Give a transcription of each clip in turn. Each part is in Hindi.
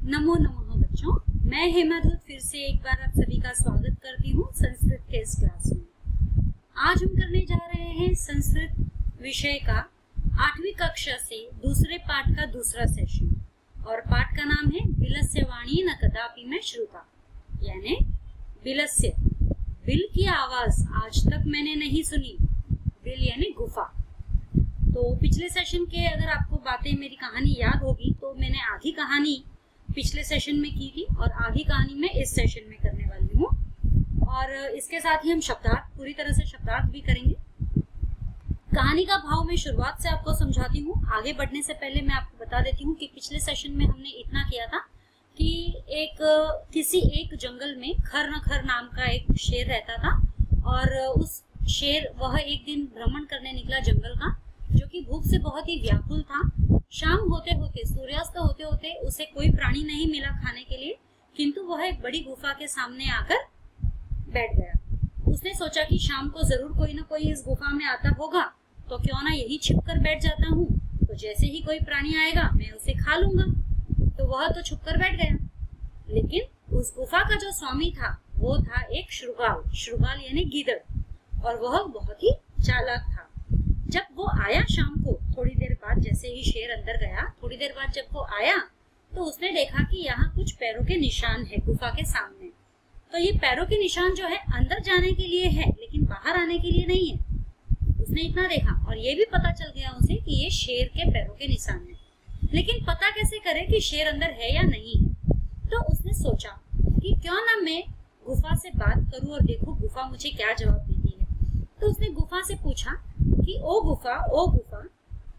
नमो नमः बच्चों, मैं हेमा धूत फिर से एक बार आप सभी का स्वागत करती हूँ संस्कृत के इस क्लास में। आज हम करने जा रहे हैं संस्कृत विषय का 8वीं कक्षा से दूसरे पाठ का दूसरा सेशन और पाठ का नाम है बिलस्य वाणी न कदापि में श्रुता, यानी बिलस्य, बिल की आवाज आज तक मैंने नहीं सुनी। बिल यानी गुफा। तो पिछले सेशन के अगर आपको बातें मेरी कहानी याद होगी तो मैंने आधी कहानी पिछले सेशन में की थी और आधी कहानी मैं इस सेशन में करने वाली हूँ और इसके साथ ही हम शब्दार्थ पूरी तरह से शब्दार्थ भी करेंगे। कहानी का भाव मैं शुरुआत से आपको समझाती हूँ। आगे बढ़ने से पहले मैं आपको बता देती हूँ कि पिछले सेशन में हमने इतना किया था कि किसी एक जंगल में खर न खर नाम का एक शेर रहता था और उस शेर वह एक दिन भ्रमण करने निकला जंगल का, जो कि भूख से बहुत ही व्याकुल था। शाम होते होते, सूर्यास्त होते होते उसे कोई प्राणी नहीं मिला खाने के लिए, किंतु वह एक बड़ी गुफा के सामने आकर बैठ गया। उसने सोचा कि शाम को जरूर कोई ना कोई इस गुफा में आता होगा, तो क्यों ना यही छिप कर बैठ जाता हूँ, तो जैसे ही कोई प्राणी आएगा मैं उसे खा लूंगा। तो वह तो छुप कर बैठ गया, लेकिन उस गुफा का जो स्वामी था वो था एक श्रुगाल। श्रुगाल यानी गीदड़, और वह बहुत ही चालाक था। जब वो आया शाम को, थोड़ी देर बाद, जैसे ही शेर अंदर गया, थोड़ी देर बाद जब वो आया तो उसने देखा कि यहाँ कुछ पैरों के निशान है गुफा के सामने। तो ये पैरों के निशान जो है अंदर जाने के लिए है, लेकिन बाहर आने के लिए नहीं है। उसने इतना देखा और ये भी पता चल गया उसे कि ये शेर के पैरों के निशान है, लेकिन पता कैसे करे कि शेर अंदर है या नहीं है। तो उसने सोचा कि क्यों ना मैं गुफा से बात करूं और देखूं गुफा मुझे क्या जवाब देती है। तो उसने गुफा से पूछा कि ओ गुफा,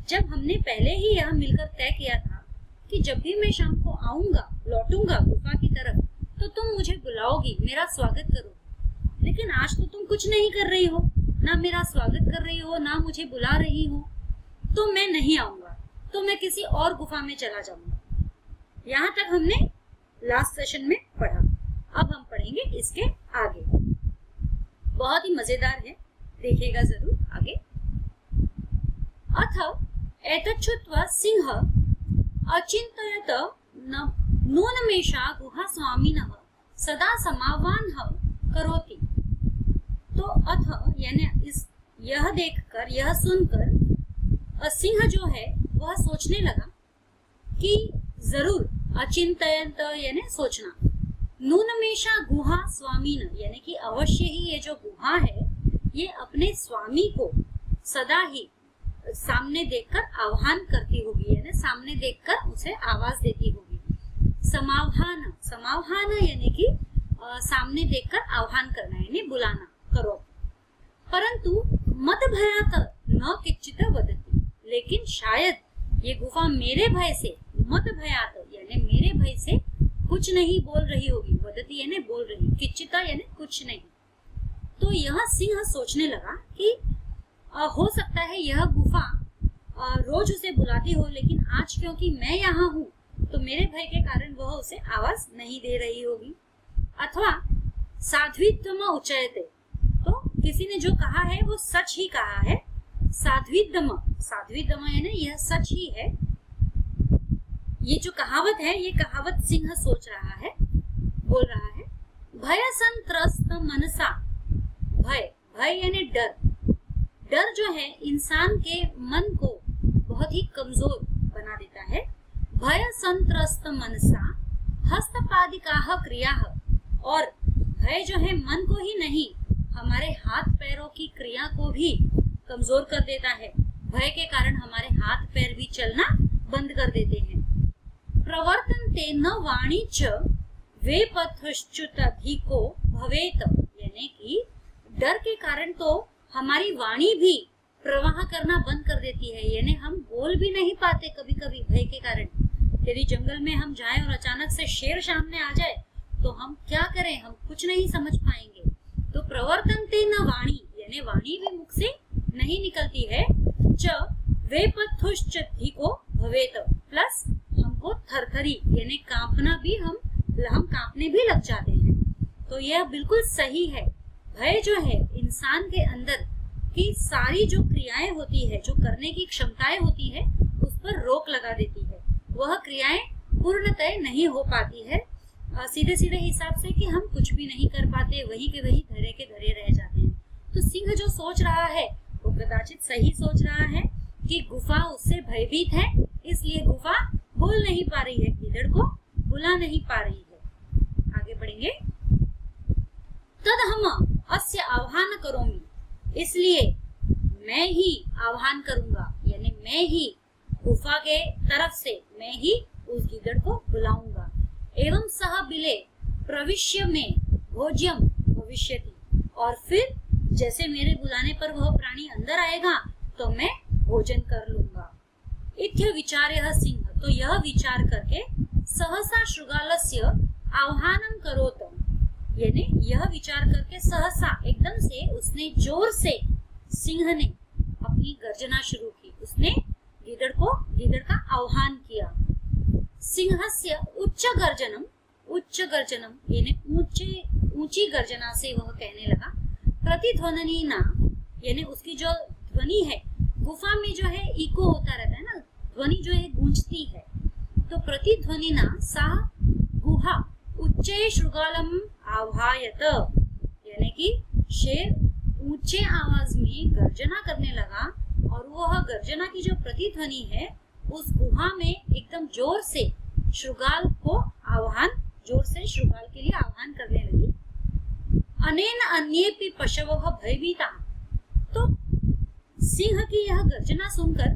जब हमने पहले ही यह मिलकर तय किया था कि जब भी मैं शाम को आऊंगा, लौटूंगा गुफा की तरफ, तो तुम मुझे बुलाओगी, मेरा स्वागत करोगी, लेकिन आज तो तुम कुछ नहीं कर रही हो, ना मेरा स्वागत कर रही हो, ना मुझे बुला रही हो, तो मैं नहीं आऊंगा, तो मैं किसी और गुफा में चला जाऊंगा। यहाँ तक हमने लास्ट सेशन में पढ़ा। अब हम पढ़ेंगे इसके आगे। बहुत ही मजेदार है, देखिएगा जरूर आगे। अथ एतच्छ्रुत्वा सिंह अचिन्तयत नूनमेषा गुहास्वामिनः सदा समाह्वानः करोति। तो अथ यानी यह देखकर, यह सुनकर सिंह जो है वह सोचने लगा कि जरूर, अचिंतयत यानी सोचना, नूनमेषा गुहा स्वामीन यानी कि अवश्य ही ये जो गुहा है ये अपने स्वामी को सदा ही सामने देखकर आह्वान करती होगी, यानी सामने देखकर उसे आवाज देती होगी। समाह्वान यानी कि सामने देखकर आह्वान करना यानी बुलाना, करो। परंतु मत भयात न किंचित वदति, लेकिन शायद ये गुफा मेरे भय से, मत भयात यानी मेरे भय से कुछ नहीं बोल रही होगी, वदति यानी बोल रही, किंचित यानी कुछ नहीं। तो यह सिंह सोचने लगा कि हो सकता है यह गुफा रोज उसे बुलाती हो, लेकिन आज क्योंकि मैं यहाँ हूँ तो मेरे भय के कारण वह उसे आवाज नहीं दे रही होगी। अथवा साध्वीत्वम उच्यते, तो किसी ने जो कहा है वो सच ही कहा है। साध्वीदम यानी यह सच ही है। ये जो कहावत है, ये कहावत सिंह सोच रहा है, बोल रहा है। भय संत्रस्त मनसा, भय यानी डर। डर जो है इंसान के मन को बहुत ही कमजोर बना देता है। भय संत्रस्त मनसा हस्तपादिकाः क्रियाः, और भय जो है मन को ही नहीं, हमारे हाथ पैरों की क्रिया को भी कमजोर कर देता है। भय के कारण हमारे हाथ पैर भी चलना बंद कर देते हैं। प्रवर्तन्ते न वाणी च वेपथश्च्युतधिको भवेत, यानी कि डर के कारण तो हमारी वाणी भी प्रवाह करना बंद कर देती है, यानी हम बोल भी नहीं पाते कभी कभी भय के कारण। यदि जंगल में हम जाएं और अचानक से शेर सामने आ जाए तो हम क्या करें, हम कुछ नहीं समझ पाएंगे। तो प्रवर्तन्ते न वाणी यानी वाणी भी मुख से नहीं निकलती है। च वेपथुश्चिको भवेत, प्लस हमको थरथरी यानी कांपना भी, हम कांपने भी लग जाते हैं। तो यह बिल्कुल सही है। भय जो है इंसान के अंदर की सारी जो क्रियाएं होती है, जो करने की क्षमताएं होती है, उस पर रोक लगा देती है। वह क्रियाएं पूर्णतः नहीं हो पाती है, सीधे सीधे हिसाब से कि हम कुछ भी नहीं कर पाते, वहीं के वहीं धरे के धरे रह जाते हैं। तो सिंह जो सोच रहा है वो कदाचित सही सोच रहा है कि गुफा उससे भयभीत है, इसलिए गुफा बोल नहीं पा रही है, गीदड़ को बुला नहीं पा रही है। आगे बढ़ेंगे। तद हम अस्य आह्वान करोमि, इसलिए मैं ही आह्वान करूंगा, यानी मैं ही गुफा के तरफ से मैं ही उस गीदड़ को बुलाऊंगा। एवं सह बिले प्रविश्य में भोज्यम भविष्यति, और फिर जैसे मेरे बुलाने पर वह प्राणी अंदर आएगा तो मैं भोजन कर लूंगा। इत्य विचार्य सिंह, तो यह विचार करके सहसा शृगालस्य आह्वानं करोत, यानी यह विचार करके सहसा एकदम से उसने जोर से सिंह ने अपनी गर्जना शुरू की, उसने गीदड़ का आह्वान किया। सिंहस्य उच्च गर्जनम यानी ऊंची गर्जना से वह कहने लगा। प्रतिध्वनि ना, यानी उसकी जो ध्वनि है, गुफा में जो है इको होता रहता है ना, ध्वनि जो है गूंजती है, तो प्रतिध्वनि ना सा गुहा उच्चे शृगालम आह्वायत, यानी कि शेर ऊंचे आवाज में गर्जना करने लगा, और वह गर्जना की जो प्रतिध्वनि है उस गुहा में एकदम जोर से शृगाल के लिए आह्वान करने लगी। अनेन अन्येपि पशवः भयभीता, तो सिंह की यह गर्जना सुनकर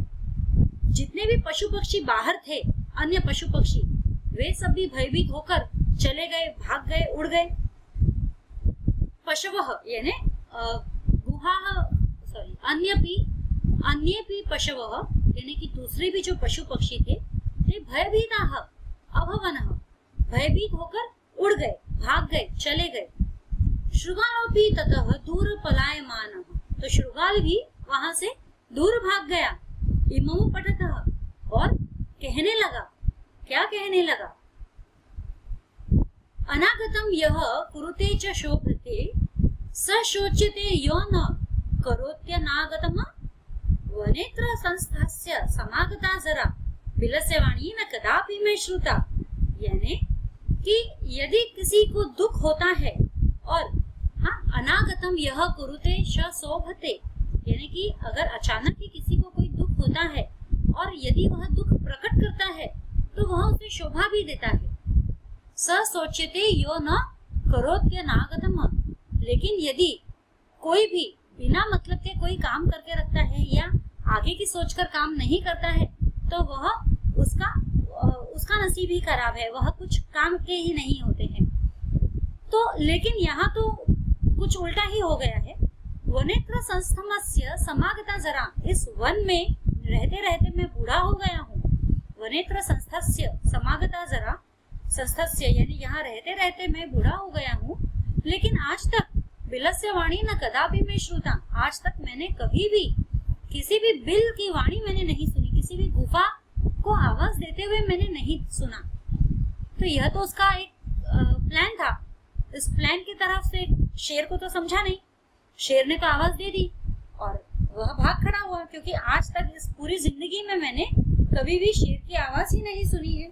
जितने भी पशु पक्षी बाहर थे, अन्य पशु पक्षी, वे सब भी भयभीत होकर चले गए, भाग गए, उड़ गए। पशवः यानी अन्येपि पशवः यानी कि दूसरे भी जो पशु पक्षी थे, ते भयभीताः अभवनः, भयभीत होकर उड़ गए, भाग गए, चले गए। शृगालोपि ततः दूर पलायमानः, तो शृगाल भी वहां से दूर भाग गया। इमं पठतः, और कहने लगा, क्या कहने लगा? अनागतम यह कुरुते च शोभते स शोच्यते यो न करोत्यनागतम् वनेत्र संस्थास्य समागता जरा बिलस्य वाणी न कदापि में श्रुता, यानी कि यदि किसी को दुख होता है और अनागतम यह कुरुते श शोभते, यानी कि अगर अचानक ही किसी को कोई दुख होता है और यदि वह दुख प्रकट करता है तो वह उसे शोभा भी देता है। स सोच्यते यो न करोत्यनागतम्, लेकिन यदि कोई भी बिना मतलब के कोई काम करके रखता है या आगे की सोचकर काम नहीं करता है तो वह उसका नसीब ही खराब है, वह कुछ काम के ही नहीं होते हैं। तो लेकिन यहाँ तो कुछ उल्टा ही हो गया है। वनेत्र संस्थमस्य समागता जरा, इस वन में रहते रहते मैं बूढ़ा हो गया हूँ। वनेत्र संस्थस्य समागता जरा, संस्थस्य यानी यहाँ रहते रहते मैं बूढ़ा हो गया हूँ, लेकिन आज तक बिलस्य वाणी न कदापि में श्रुता, आज तक मैंने कभी भी किसी भी बिल की वाणी मैंने नहीं सुनी, किसी भी गुफा को आवाज देते हुए मैंने नहीं सुना। तो यह तो उसका एक प्लान था। इस प्लान की तरफ से शेर को तो समझा नहीं, शेर ने तो आवाज दे दी और वह भाग खड़ा हुआ, क्योंकि आज तक इस पूरी जिंदगी में मैंने कभी भी शेर की आवाज ही नहीं सुनी है।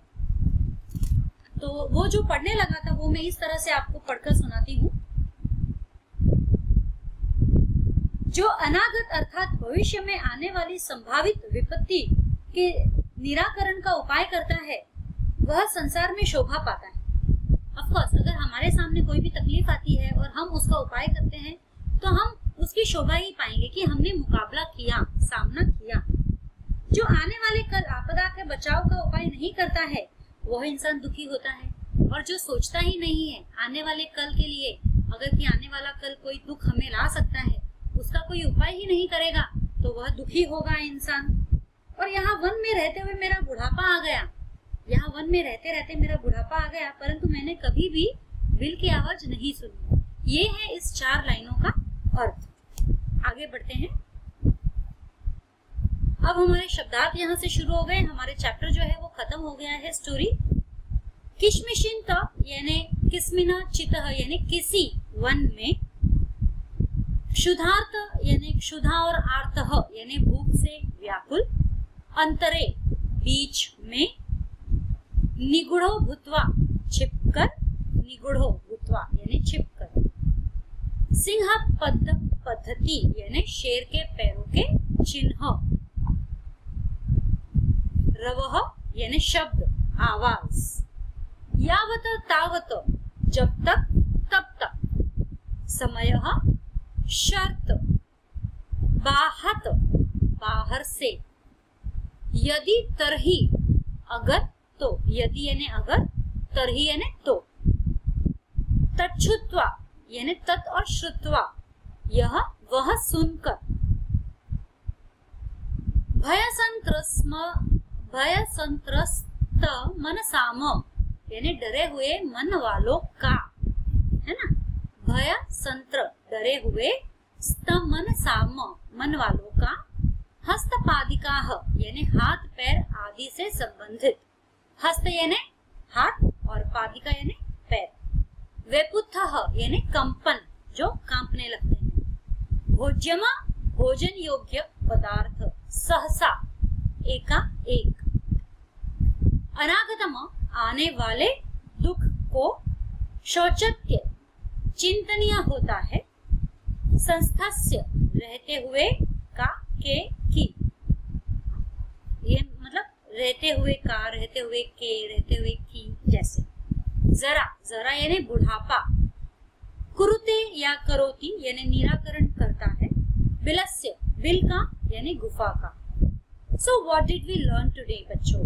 तो वो जो पढ़ने लगा था वो मैं इस तरह से आपको पढ़कर सुनाती हूँ। जो अनागत अर्थात भविष्य में आने वाली संभावित विपत्ति के निराकरण का उपाय करता है वह संसार में शोभा पाता है। ऑफकोर्स अगर हमारे सामने कोई भी तकलीफ आती है और हम उसका उपाय करते हैं तो हम उसकी शोभा ही पाएंगे कि हमने मुकाबला किया, सामना किया। जो आने वाले कल आपदा के बचाव का उपाय नहीं करता है वह इंसान दुखी होता है, और जो सोचता ही नहीं है आने वाले कल के लिए, अगर कि आने वाला कल कोई दुख हमें ला सकता है, उसका कोई उपाय ही नहीं करेगा तो वह दुखी होगा इंसान। और यहाँ वन में रहते हुए मेरा बुढ़ापा आ गया, यहाँ वन में रहते रहते मेरा बुढ़ापा आ गया, परंतु मैंने कभी भी बिल की आवाज नहीं सुनी। ये है इस 4 लाइनों का अर्थ। आगे बढ़ते हैं। अब हमारे शब्दार्थ यहाँ से शुरू हो गए, हमारे चैप्टर जो है वो खत्म हो गया है। स्टोरी किशमिशिंत यानी किस्मिना चितः यानी किसी वन में, क्षुधार्त यानी क्षुधा और आर्तः यानी भूख से व्याकुल, अंतरे बीच में, निगूढ़ो भूत्वा, छिपकर, निगूढ़ो भूत्वा यानी छिपकर। सिंह पद पद्धति यानी शेर के पैरों के चिन्ह। रवः यानी शब्द, आवाज। यावत तावत जब तक तब तक। समयः शर्त। बाहत बाहर से। यदि तरही अगर तो, यदि यानी अगर, तरही यानी तो। तच्छ्रुत्वा यानी तत् और श्रुत्वा, यह वह सुनकर। भयसंत्रस्त मनसाम यानी डरे हुए मन वालों का, है ना। भय संत्र डरे हुए, स्त मन साम मन वालों का। हस्तपादिका यानी हाथ पैर आदि से संबंधित। हस्त यानी हाथ और पादिका यानी पैर। वेपुत्थ यानी कंपन, जो कांपने लगते हैं। भोज्यमा भोजन योग्य पदार्थ, सहसा एकाएक। अनागतम आने वाले दुख को शोचत्य चिंतनीय होता है। संस्थस्य रहते हुए का, के, की, ये मतलब रहते हुए का, रहते हुए के, रहते हुए की जैसे। जरा, जरा यानी बुढ़ापा। कुरुते या करोति यानी निराकरण करता है। बिलस्य, बिल का यानी गुफा का। So what did we learn today बच्चों?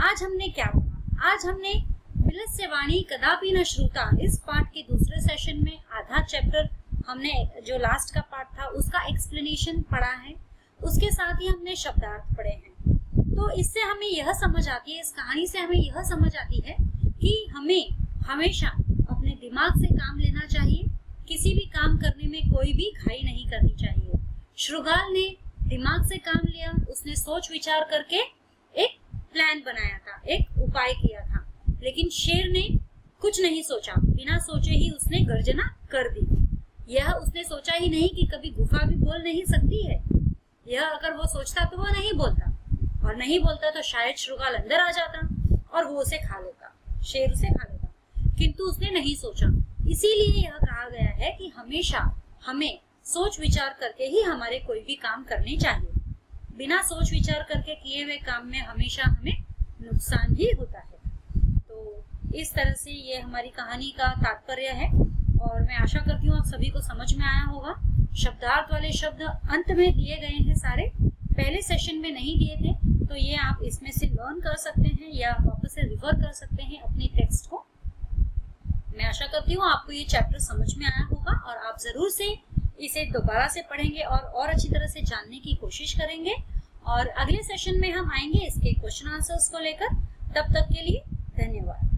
आज हमने क्या पढ़ा? आज हमने बिलस्य वाणी कदापि न श्रुता, इस पाठ के दूसरे सेशन में आधा चैप्टर हमने, जो लास्ट का पार्ट था, उसका एक्सप्लेनेशन पढ़ा है। उसके साथ ही हमने शब्दार्थ पढ़े हैं। तो इससे हमें यह समझ आती है, इस कहानी से हमें यह समझ आती है कि हमें हमेशा अपने दिमाग से काम लेना चाहिए। किसी भी काम करने में कोई भी घाई नहीं करनी चाहिए। शृगाल ने दिमाग से काम लिया, उसने सोच विचार करके एक प्लान बनाया था, एक उपाय किया था। लेकिन शेर ने कुछ नहीं सोचा, बिना सोचे ही उसने गर्जना कर दी। यह उसने सोचा ही नहीं कि कभी गुफा भी बोल नहीं सकती है। यह अगर वो सोचता तो वो नहीं बोलता, और नहीं बोलता तो शायद शृगाल अंदर आ जाता और वो उसे खा लेता, शेर उसे खा लेता। किंतु उसने नहीं सोचा। इसीलिए यह कहा गया है कि हमेशा हमें सोच विचार करके ही हमारे कोई भी काम करने चाहिए। बिना सोच विचार करके किए हुए काम में हमेशा हमें नुकसान ही होता है। तो इस तरह से ये हमारी कहानी का तात्पर्य है, और मैं आशा करती हूँ आप सभी को समझ में आया होगा। शब्दार्थ वाले शब्द अंत में दिए गए हैं सारे, पहले सेशन में नहीं दिए थे, तो ये आप इसमें से लर्न कर सकते हैं या वापस से रिफर कर सकते हैं अपने टेक्स्ट को। मैं आशा करती हूँ आपको ये चैप्टर समझ में आया होगा, और आप जरूर से इसे दोबारा से पढ़ेंगे और अच्छी तरह से जानने की कोशिश करेंगे। और अगले सेशन में हम आएंगे इसके क्वेश्चन आंसर्स को लेकर। तब तक के लिए धन्यवाद।